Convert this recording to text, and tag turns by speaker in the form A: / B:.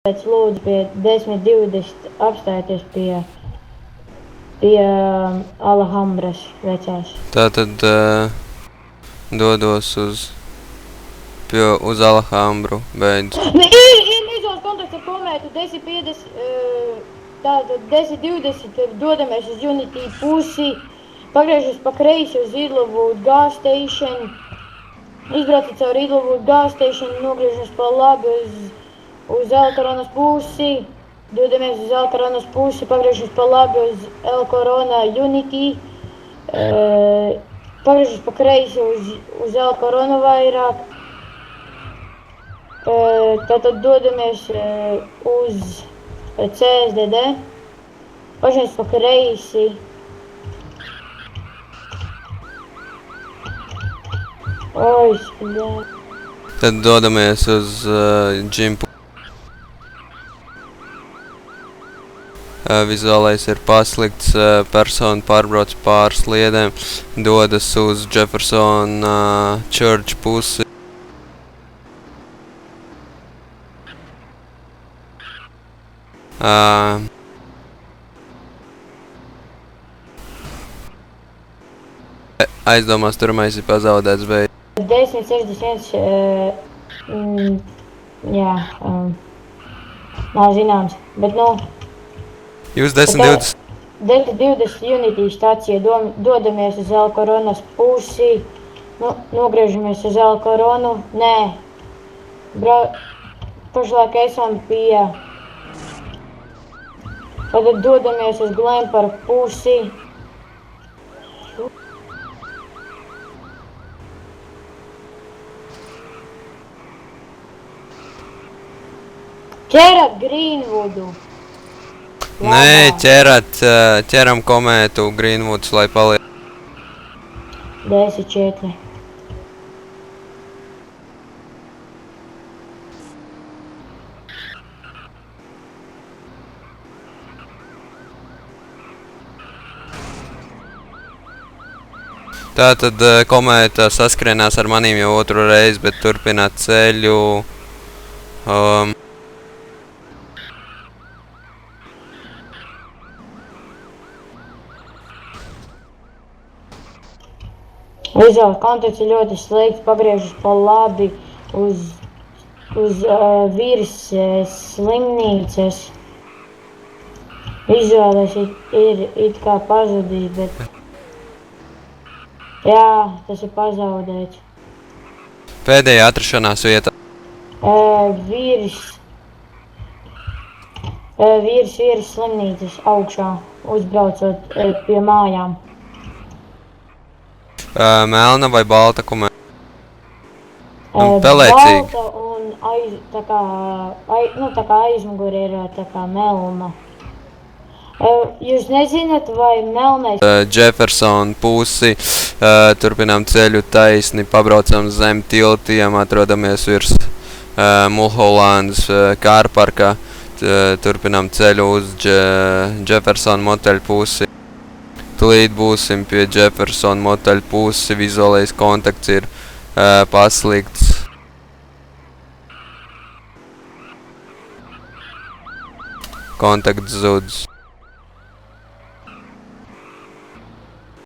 A: Pēc lūdzu pie 10:20 apstājieties pie Alhambras vecās.
B: Tātad dodos uz Alhambru, beidz.
A: Ir izvēles kontakts ar komētu 10:50, tātad 10:20 dodamies uz Unity pusi, pagriežos pa kreisi uz Idlewood gas station, izbraucat caur Idlewood gas station, nogriežos pa labi uz El-Koronas pusi, dodamies uz El-Koronas pusi, pagriežos pa labi uz El-Korona Unity, pagriežos pa kreisi uz El-Koronu vairāk, tātad dodamies uz CSDD, pagriežos pa kreisi,
B: Tad dodamies uz Džimpu. Vizuālais ir paslikts, persona pārbrauc pār sliedēm, dodas uz Jefferson Church pusi. Aizdomās turmais ir pazaudēts, bet
A: 10:61, nav zināms, bet
B: jūs 10:20.
A: 10:20 Unity stācija, dodamies uz El-Koronas pusi, nogriežamies uz El-Koronu, pašlaik esam tad dodamies uz Glenpark pusi. Ķerat Greenwoodu.
B: Nē, ķeram komētu Greenwoods, lai paliek.
A: 10:04.
B: Tātad komēta saskrienās ar manīm jau otru reizi, bet turpina ceļu.
A: Vizuāls kontakts ir ļoti slikts, pagriežas pa labi uz virs slimnīcas. Vizuālais ir it kā pazudis, bet jā, tas ir pazaudēts.
B: Pēdējā atrašanās vieta.
A: Virs slimnīcas augšā, uzbraucot pie mājām.
B: Melna vai balta komēta?
A: Balta un tā kā aizmugurē ir tā kā melna. Jūs nezināt, vai melnais?
B: Jefferson pusi, turpinām ceļu taisni, pabraucam zem tiltiem, atrodamies virs Mulhollandas kārparka, turpinām ceļu uz Jefferson moteļu pusi. Tūlīt būsim pie Jefferson moteļu pusi, vizuālais kontakts ir paslikts. Kontakts zuds.